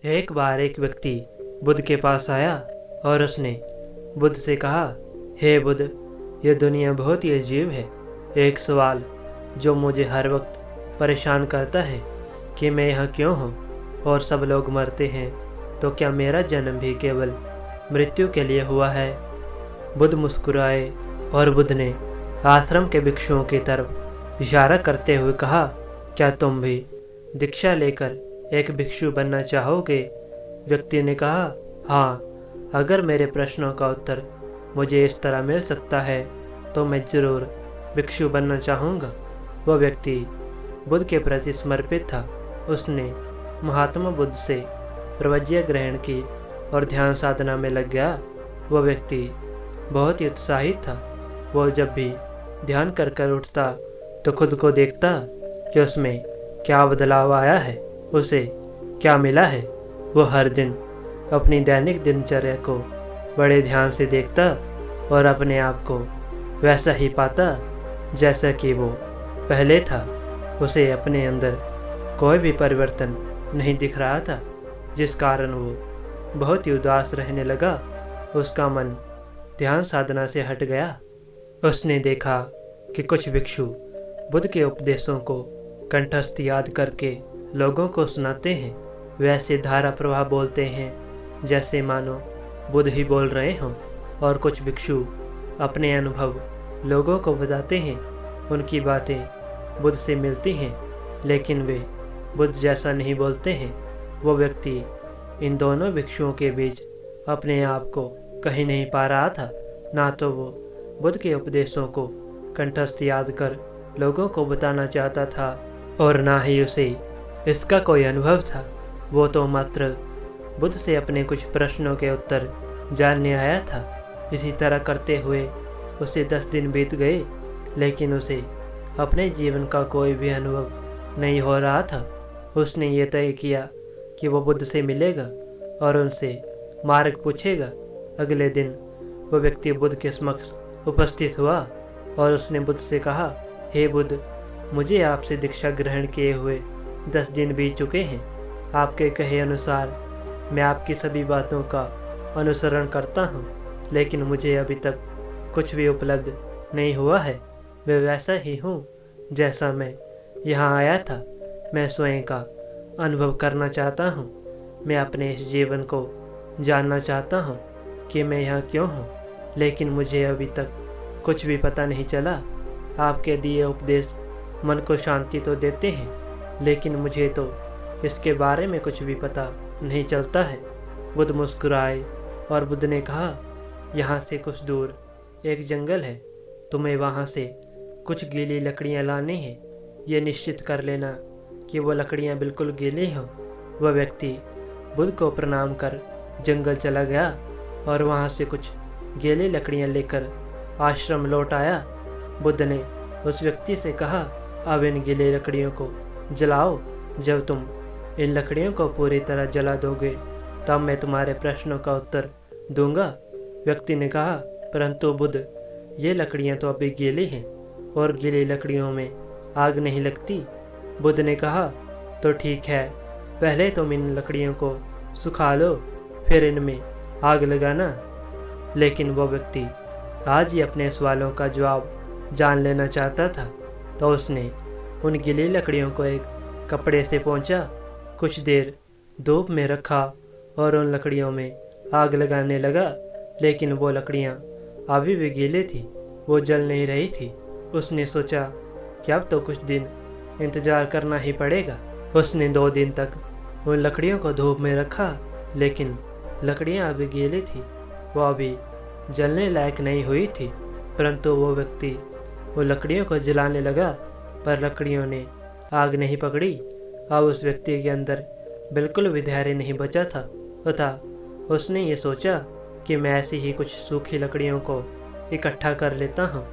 एक बार एक व्यक्ति बुद्ध के पास आया और उसने बुद्ध से कहा, हे बुद्ध, यह दुनिया बहुत ही अजीब है। एक सवाल जो मुझे हर वक्त परेशान करता है कि मैं यहाँ क्यों हूँ और सब लोग मरते हैं, तो क्या मेरा जन्म भी केवल मृत्यु के लिए हुआ है? बुद्ध मुस्कुराए और बुद्ध ने आश्रम के भिक्षुओं की तरफ इशारा करते हुए कहा, क्या तुम भी दीक्षा लेकर एक भिक्षु बनना चाहोगे? व्यक्ति ने कहा, हाँ, अगर मेरे प्रश्नों का उत्तर मुझे इस तरह मिल सकता है तो मैं ज़रूर भिक्षु बनना चाहूँगा। वह व्यक्ति बुद्ध के प्रति समर्पित था। उसने महात्मा बुद्ध से प्रवज्ञा ग्रहण की और ध्यान साधना में लग गया। वह व्यक्ति बहुत ही उत्साहित था। वह जब भी ध्यान कर कर उठता तो खुद को देखता कि उसमें क्या बदलाव आया है, उसे क्या मिला है। वह हर दिन अपनी दैनिक दिनचर्या को बड़े ध्यान से देखता और अपने आप को वैसा ही पाता जैसा कि वो पहले था। उसे अपने अंदर कोई भी परिवर्तन नहीं दिख रहा था, जिस कारण वो बहुत ही उदास रहने लगा। उसका मन ध्यान साधना से हट गया। उसने देखा कि कुछ भिक्षु बुद्ध के उपदेशों को कंठस्थ याद करके लोगों को सुनाते हैं। वैसे धारा प्रवाह बोलते हैं जैसे मानो बुद्ध ही बोल रहे हों, और कुछ भिक्षु अपने अनुभव लोगों को बताते हैं। उनकी बातें बुद्ध से मिलती हैं, लेकिन वे बुद्ध जैसा नहीं बोलते हैं। वो व्यक्ति इन दोनों भिक्षुओं के बीच अपने आप को कहीं नहीं पा रहा था। ना तो वो बुद्ध के उपदेशों को कंठस्थ याद कर लोगों को बताना चाहता था और ना ही उसे इसका कोई अनुभव था। वो तो मात्र बुद्ध से अपने कुछ प्रश्नों के उत्तर जानने आया था। इसी तरह करते हुए उसे 10 दिन बीत गए, लेकिन उसे अपने जीवन का कोई भी अनुभव नहीं हो रहा था। उसने ये तय किया कि वो बुद्ध से मिलेगा और उनसे मार्ग पूछेगा। अगले दिन वो व्यक्ति बुद्ध के समक्ष उपस्थित हुआ और उसने बुद्ध से कहा, हे बुद्ध, मुझे आपसे दीक्षा ग्रहण किए हुए 10 दिन बीत चुके हैं। आपके कहे अनुसार मैं आपकी सभी बातों का अनुसरण करता हूँ, लेकिन मुझे अभी तक कुछ भी उपलब्ध नहीं हुआ है। मैं वैसा ही हूँ जैसा मैं यहाँ आया था। मैं स्वयं का अनुभव करना चाहता हूँ। मैं अपने इस जीवन को जानना चाहता हूँ कि मैं यहाँ क्यों हूँ, लेकिन मुझे अभी तक कुछ भी पता नहीं चला। आपके दिए उपदेश मन को शांति तो देते हैं, लेकिन मुझे तो इसके बारे में कुछ भी पता नहीं चलता है। बुद्ध मुस्कुराए और बुद्ध ने कहा, यहाँ से कुछ दूर एक जंगल है। तुम्हें वहाँ से कुछ गीली लकड़ियाँ लानी है। ये निश्चित कर लेना कि वो लकड़ियाँ बिल्कुल गीली हों। वह व्यक्ति बुद्ध को प्रणाम कर जंगल चला गया और वहाँ से कुछ गीली लकड़ियाँ लेकर आश्रम लौट आया। बुद्ध ने उस व्यक्ति से कहा, अब इन गीली लकड़ियों को जलाओ। जब तुम इन लकड़ियों को पूरी तरह जला दोगे तब मैं तुम्हारे प्रश्नों का उत्तर दूंगा। व्यक्ति ने कहा, परंतु बुद्ध, ये लकड़ियाँ तो अभी गीली हैं और गीली लकड़ियों में आग नहीं लगती। बुद्ध ने कहा, तो ठीक है, पहले तुम इन लकड़ियों को सुखा लो, फिर इनमें आग लगाना। लेकिन वो व्यक्ति आज ही अपने सवालों का जवाब जान लेना चाहता था, तो उसने उन गीली लकड़ियों को एक कपड़े से पोंछा, कुछ देर धूप में रखा और उन लकड़ियों में आग लगाने लगा। लेकिन वो लकड़ियाँ अभी भी गीली थी, वो जल नहीं रही थी। उसने सोचा कि अब तो कुछ दिन इंतज़ार करना ही पड़ेगा। उसने 2 दिन तक उन लकड़ियों को धूप में रखा, लेकिन लकड़ियाँ अभी गीली थी, वो अभी जलने लायक नहीं हुई थी। परंतु वो व्यक्ति उन लकड़ियों को जलाने लगा, पर लकड़ियों ने आग नहीं पकड़ी। अब उस व्यक्ति के अंदर बिल्कुल भी धैर्य नहीं बचा था तथा उसने ये सोचा कि मैं ऐसी ही कुछ सूखी लकड़ियों को इकट्ठा कर लेता हूँ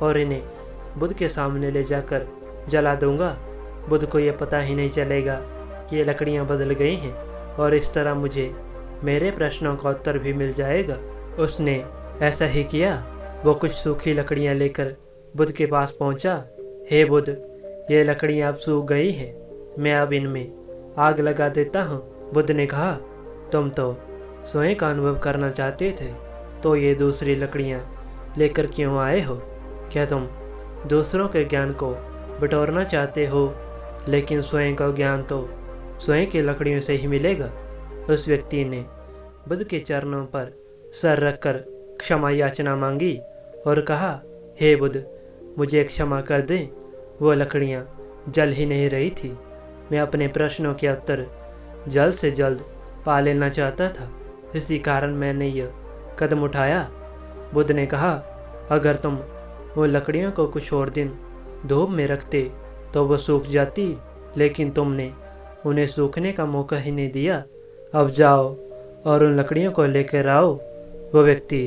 और इन्हें बुद्ध के सामने ले जाकर जला दूंगा। बुद्ध को ये पता ही नहीं चलेगा कि ये लकड़ियाँ बदल गई हैं और इस तरह मुझे मेरे प्रश्नों का उत्तर भी मिल जाएगा। उसने ऐसा ही किया। वो कुछ सूखी लकड़ियाँ लेकर बुद्ध के पास पहुँचा। हे बुद्ध, ये लकड़ियाँ अब सूख गई हैं, मैं अब इनमें आग लगा देता हूँ बुद्ध ने कहा, तुम तो स्वयं का अनुभव करना चाहते थे, तो ये दूसरी लकड़ियाँ लेकर क्यों आए हो? क्या तुम दूसरों के ज्ञान को बटोरना चाहते हो, लेकिन स्वयं का ज्ञान तो स्वयं की लकड़ियों से ही मिलेगा। उस व्यक्ति ने बुद्ध के चरणों पर सर रखकर क्षमा याचना मांगी और कहा, हे बुद्ध, मुझे क्षमा कर दें। वो लकड़ियाँ जल ही नहीं रही थी। मैं अपने प्रश्नों के उत्तर जल्द से जल्द पा लेना चाहता था, इसी कारण मैंने यह कदम उठाया। बुद्ध ने कहा, अगर तुम उन लकड़ियों को कुछ और दिन धूप में रखते तो वो सूख जाती, लेकिन तुमने उन्हें सूखने का मौका ही नहीं दिया। अब जाओ और उन लकड़ियों को लेकर आओ। वो व्यक्ति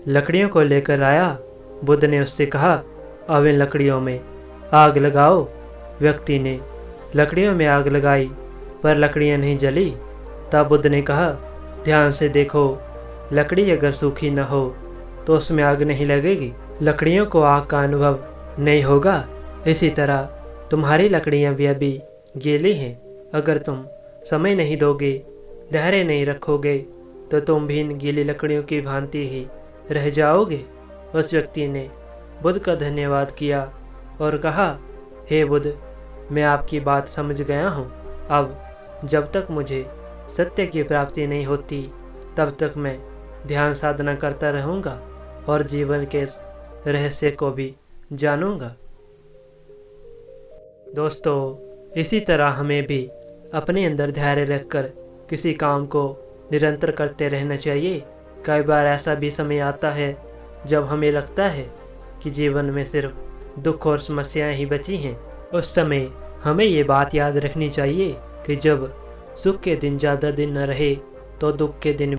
लकड़ियों को लेकर आया। बुद्ध ने उससे कहा, अब इन लकड़ियों में आग लगाओ। व्यक्ति ने लकड़ियों में आग लगाई, पर लकड़ियां नहीं जली। तब बुद्ध ने कहा, ध्यान से देखो, लकड़ी अगर सूखी न हो तो उसमें आग नहीं लगेगी, लकड़ियों को आग का अनुभव नहीं होगा। इसी तरह तुम्हारी लकड़ियां भी अभी गीली हैं। अगर तुम समय नहीं दोगे, धैर्य नहीं रखोगे, तो तुम भी इन गीली लकड़ियों की भांति ही रह जाओगे। उस व्यक्ति ने बुद्ध का धन्यवाद किया और कहा, हे बुद्ध, मैं आपकी बात समझ गया हूँ। अब जब तक मुझे सत्य की प्राप्ति नहीं होती, तब तक मैं ध्यान साधना करता रहूँगा और जीवन के इस रहस्य को भी जानूँगा। दोस्तों, इसी तरह हमें भी अपने अंदर धैर्य रखकर किसी काम को निरंतर करते रहना चाहिए। कई बार ऐसा भी समय आता है जब हमें लगता है कि जीवन में सिर्फ दुख और समस्याएं ही बची हैं। उस समय हमें ये बात याद रखनी चाहिए कि जब सुख के दिन ज़्यादा दिन न रहे तो दुख के दिन